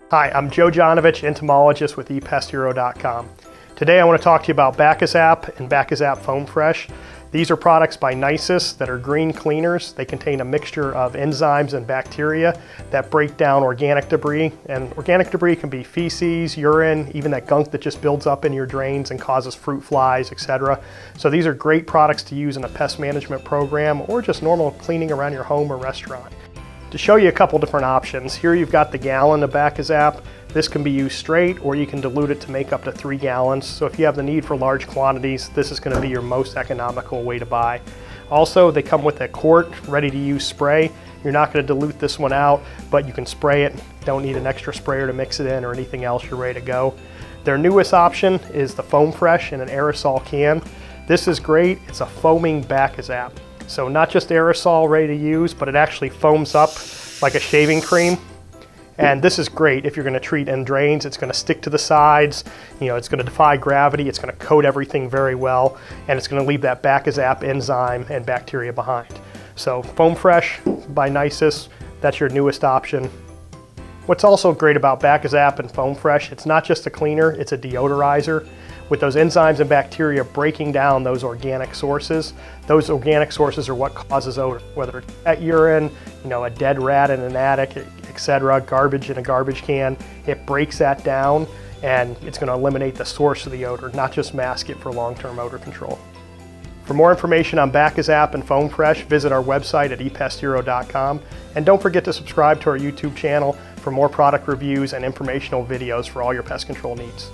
Hi, I'm Joe Jonovich, entomologist with epesthero.com. Today I want to talk to you about Bacchusap and Bacchusap Foam Fresh. These are products by Nisus that are green cleaners. They contain a mixture of enzymes and bacteria that break down organic debris. And organic debris can be feces, urine, even that gunk that just builds up in your drains and causes fruit flies, etc. So these are great products to use in a pest management program or just normal cleaning around your home or restaurant. To show you a couple different options, here you've got the gallon of Bacchusap. This can be used straight, or you can dilute it to make up to 3 gallons. So if you have the need for large quantities, this is going to be your most economical way to buy. Also, they come with a quart ready to use spray. You're not going to dilute this one out, but you can spray it. Don't need an extra sprayer to mix it in or anything else. You're ready to go. Their newest option is the Foam Fresh in an aerosol can. This is great. It's a foaming Bacchusap. So not just aerosol ready to use, but it actually foams up like a shaving cream. And this is great if you're going to treat end drains. It's going to stick to the sides, it's going to defy gravity, it's going to coat everything very well, and it's going to leave that Bacchusap enzyme and bacteria behind. So Foam Fresh by Nisus, that's your newest option. What's also great about Bacchusap and Foam Fresh, it's not just a cleaner, it's a deodorizer. With those enzymes and bacteria breaking down those organic sources. Those organic sources are what causes odor, whether it's pet urine, a dead rat in an attic, etc., garbage in a garbage can. It breaks that down and it's going to eliminate the source of the odor, not just mask it for long-term odor control. For more information on Bacchusap and Foam Fresh, visit our website at epesthero.com, and don't forget to subscribe to our YouTube channel for more product reviews and informational videos for all your pest control needs.